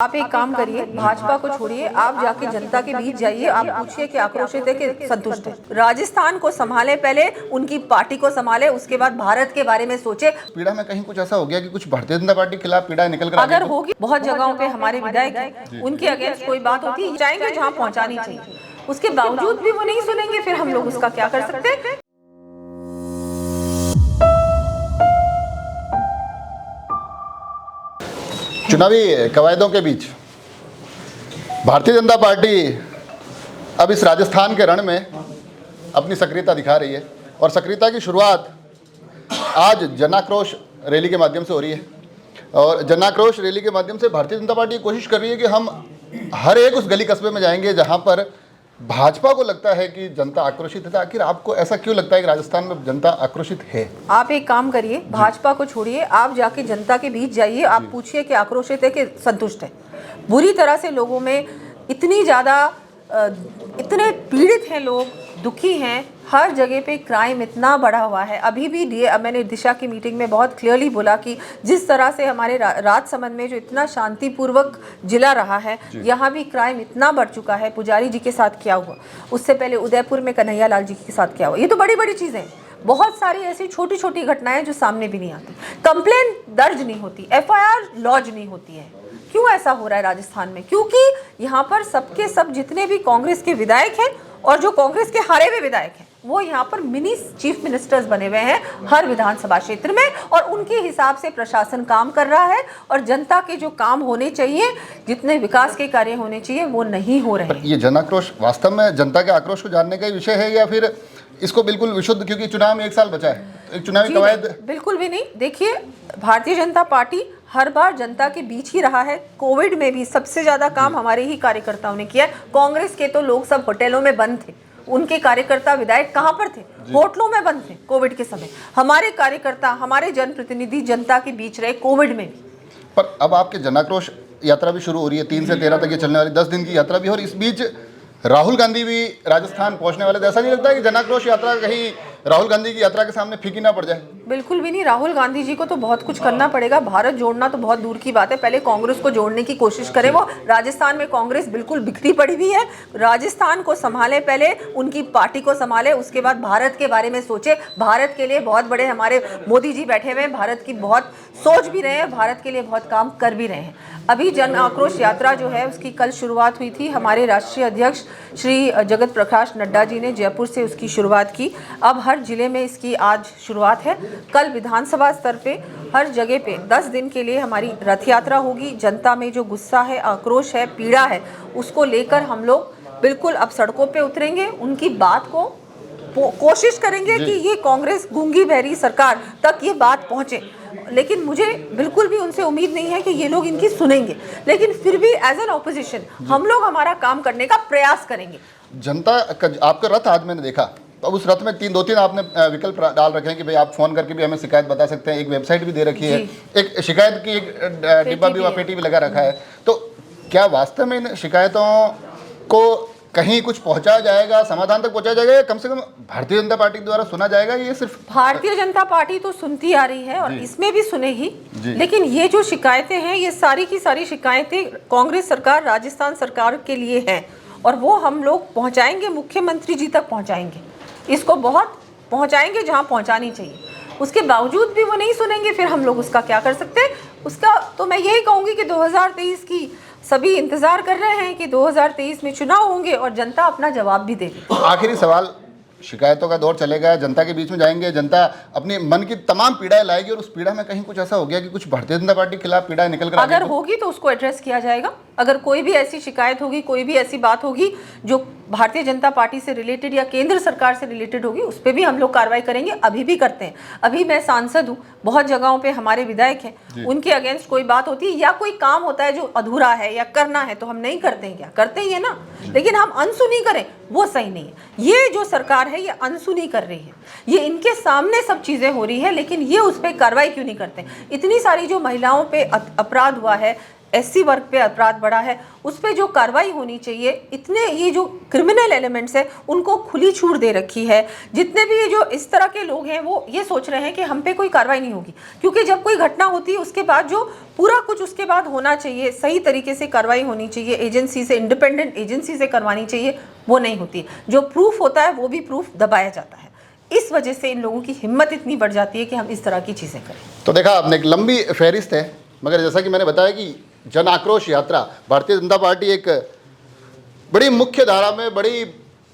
आप एक काम करिए, भाजपा को छोड़िए, आप जाके जनता के बीच जाइए, आप पूछिए कि आक्रोशित है कि संतुष्ट है। राजस्थान को संभाले, पहले उनकी पार्टी को संभाले, उसके बाद भारत के बारे में सोचे। पीड़ा में कहीं कुछ ऐसा हो गया कि कुछ भारतीय जनता पार्टी के खिलाफ पीड़ा निकल कर अगर होगी, बहुत जगहों पे हमारे विधायक हैं, उनके अगेंस्ट कोई बात होती है, जाएंगे जहाँ पहुँचानी चाहिए, उसके बावजूद भी वो नहीं सुनेंगे, फिर हम लोग उसका क्या कर सकते हैं। चुनावी कवायदों के बीच भारतीय जनता पार्टी अब इस राजस्थान के रण में अपनी सक्रियता दिखा रही है और सक्रियता की शुरुआत आज जनाक्रोश रैली के माध्यम से हो रही है। और जनाक्रोश रैली के माध्यम से भारतीय जनता पार्टी कोशिश कर रही है कि हम हर एक उस गली कस्बे में जाएंगे जहां पर भाजपा को लगता है कि जनता आक्रोशित है। आखिर आपको ऐसा क्यों लगता है कि राजस्थान में जनता आक्रोशित है? आप एक काम करिए, भाजपा को छोड़िए, आप जाके जनता के बीच जाइए, आप पूछिए कि आक्रोशित है कि संतुष्ट है। बुरी तरह से लोगों में इतनी ज़्यादा इतने पीड़ित हैं लोग, दुखी हैं, हर जगह पे क्राइम इतना बढ़ा हुआ है। अभी भी मैंने दिशा की मीटिंग में बहुत क्लियरली बोला कि जिस तरह से हमारे राजसमंद में जो इतना शांतिपूर्वक जिला रहा है, यहाँ भी क्राइम इतना बढ़ चुका है। पुजारी जी के साथ क्या हुआ, उससे पहले उदयपुर में कन्हैया लाल जी के साथ क्या हुआ, ये तो बड़ी बड़ी चीज़ें हैं। बहुत सारी ऐसी छोटी छोटी घटनाएं जो सामने भी नहीं आती, कंप्लेन दर्ज नहीं होती, FIR लॉन्च नहीं होती है। क्यों ऐसा हो रहा है राजस्थान में? क्योंकि यहाँ पर सबके सब जितने भी कांग्रेस के विधायक हैं और जो कांग्रेस के हारे हुए विधायक हैं, वो यहाँ पर मिनी चीफ मिनिस्टर्स बने हुए हैं हर विधानसभा क्षेत्र में, और उनके हिसाब से प्रशासन काम कर रहा है और जनता के जो काम होने चाहिए, जितने विकास के कार्य होने चाहिए, वो नहीं हो रहे हैं। ये जनाक्रोश वास्तव में जनता के आक्रोश को जानने का ही विषय है या फिर इसको बिल्कुल विशुद्ध, क्योंकि चुनाव में 1 साल बचा है, एक चुनावी कवायद? बिल्कुल भी नहीं। देखिए, भारतीय जनता पार्टी हर बार जनता के बीच ही रहा है। कोविड में भी सबसे ज्यादा काम हमारे ही कार्यकर्ताओं ने किया है। कांग्रेस के तो लोग सब होटलों में बंद थे, उनके कार्यकर्ता विधायक कहाँ पर थे? होटलों में बंद थे कोविड के समय। हमारे कार्यकर्ता, हमारे जनप्रतिनिधि जनता के बीच रहे कोविड में भी। पर अब आपके जनाक्रोश यात्रा भी शुरू हो रही है, 3 से 13 तक ये चलने वाली 10 दिन की यात्रा भी, और इस बीच राहुल गांधी भी राजस्थान पहुंचने वाले। ऐसा नहीं लगता है कि जनाक्रोश यात्रा कहीं राहुल गांधी की यात्रा के सामने फीकी ना पड़ जाए? बिल्कुल भी नहीं। राहुल गांधी जी को तो बहुत कुछ करना पड़ेगा। भारत जोड़ना तो बहुत दूर की बात है, पहले कांग्रेस को जोड़ने की कोशिश करें। वो राजस्थान में कांग्रेस बिल्कुल बिखरी पड़ी हुई है। राजस्थान को संभाले, पहले उनकी पार्टी को संभाले, उसके बाद भारत के बारे में सोचे। भारत के लिए बहुत बड़े हमारे मोदी जी बैठे हुए हैं, भारत की बहुत सोच भी रहे हैं, भारत के लिए बहुत काम कर भी रहे हैं। अभी जन आक्रोश यात्रा जो है उसकी कल शुरुआत हुई थी। हमारे राष्ट्रीय अध्यक्ष श्री जगत प्रकाश नड्डा जी ने जयपुर से उसकी शुरुआत की। अब हर जिले में इसकी आज शुरुआत है। कल विधानसभा स्तर पे हर जगह पे 10 दिन के लिए हमारी रथ यात्रा होगी। जनता में जो गुस्सा है, आक्रोश है, पीड़ा है, उसको लेकर हम लोग बिल्कुल अब सड़कों पे उतरेंगे। उनकी बात को कोशिश करेंगे कि ये कांग्रेस गूंगी बहरी सरकार तक ये बात पहुंचे। लेकिन मुझे बिल्कुल भी उनसे उम्मीद नहीं है कि ये लोग इनकी सुनेंगे, लेकिन फिर भी एज एन ऑपोजिशन हम लोग हमारा काम करने का प्रयास करेंगे। जनता आपका रथ आज मैंने देखा, तो अब उस रथ में 3 आपने विकल्प डाल रखे हैं कि भाई आप फोन करके भी हमें शिकायत बता सकते हैं, एक वेबसाइट भी दे रखी है, एक शिकायत की एक डिब्बा भी, पेटी भी लगा रखा है। तो क्या वास्तव में इन शिकायतों को कहीं कुछ पहुंचाया जाएगा, समाधान तक पहुंचाया जाएगा, या कम से कम भारतीय जनता पार्टी द्वारा सुना जाएगा? ये सिर्फ भारतीय जनता पार्टी तो सुनती आ रही है और इसमें भी सुनेगी, लेकिन ये जो शिकायतें हैं, ये सारी की सारी शिकायतें कांग्रेस सरकार, राजस्थान सरकार के लिए हैं, और वो हम लोग पहुंचाएंगे, मुख्यमंत्री जी तक पहुंचाएंगे। इसको बहुत पहुंचाएंगे जहां पहुंचानी चाहिए। उसके बावजूद भी वो नहीं सुनेंगे, फिर हम लोग उसका क्या कर सकते हैं? उसका तो मैं यही कहूंगी कि 2023 की सभी इंतजार कर रहे हैं कि 2023 में चुनाव होंगे और जनता अपना जवाब भी देगी। आखिरी सवाल, शिकायतों का दौर चलेगा, जनता के बीच में जाएंगे, जनता अपने मन की तमाम पीड़ाएं लाएगी, और उस पीड़ा में कहीं कुछ ऐसा हो गया कि कुछ भारतीय जनता पार्टी के खिलाफ पीड़ाएं निकल कर अगर होगी तो उसको एड्रेस किया जाएगा। अगर कोई भी ऐसी शिकायत होगी, कोई भी ऐसी बात होगी जो भारतीय जनता पार्टी से रिलेटेड या केंद्र सरकार से रिलेटेड होगी, उस पर भी हम लोग कार्रवाई करेंगे। अभी भी करते हैं। अभी मैं सांसद हूँ, बहुत जगहों पे हमारे विधायक हैं, उनके अगेंस्ट कोई बात होती है या कोई काम होता है जो अधूरा है या करना है, तो हम नहीं करते हैं क्या? करते ही है ना। लेकिन हम अनसुनी करें, वो सही नहीं है। ये जो सरकार है ये अनसुनी कर रही है, ये इनके सामने सब चीजें हो रही है, लेकिन ये उस पर कार्रवाई क्यों नहीं करते? इतनी सारी जो महिलाओं पे अपराध हुआ है, SC वर्ग पे अपराध बढ़ा है, उस पे जो कार्रवाई होनी चाहिए, इतने ये जो क्रिमिनल एलिमेंट्स है उनको खुली छूट दे रखी है। जितने भी ये जो इस तरह के लोग हैं वो ये सोच रहे हैं कि हम पे कोई कार्रवाई नहीं होगी, क्योंकि जब कोई घटना होती है उसके बाद जो पूरा कुछ उसके बाद होना चाहिए, सही तरीके से कार्रवाई होनी चाहिए, एजेंसी से, इंडिपेंडेंट एजेंसी से करवानी चाहिए, वो नहीं होती। जो प्रूफ होता है वो भी प्रूफ दबाया जाता है। इस वजह से इन लोगों की हिम्मत इतनी बढ़ जाती है कि हम इस तरह की चीज़ें करें। तो देखा आपने, एक लंबी फहरिस्त है, मगर जैसा कि मैंने बताया कि जन आक्रोश यात्रा, भारतीय जनता पार्टी एक बड़ी मुख्य धारा में बड़ी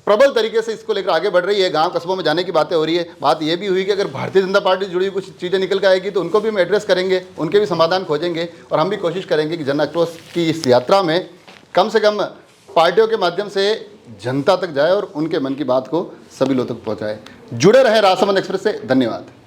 प्रबल तरीके से इसको लेकर आगे बढ़ रही है। गांव कस्बों में जाने की बातें हो रही है। बात ये भी हुई कि अगर भारतीय जनता पार्टी से जुड़ी हुई कुछ चीज़ें निकल के आएगी तो उनको भी हम एड्रेस करेंगे, उनके भी समाधान खोजेंगे, और हम भी कोशिश करेंगे कि जन आक्रोश की इस यात्रा में कम से कम पार्टियों के माध्यम से जनता तक जाए और उनके मन की बात को सभी लोगों तक पहुँचाए। जुड़े रहें राजसमंद एक्सप्रेस से। धन्यवाद।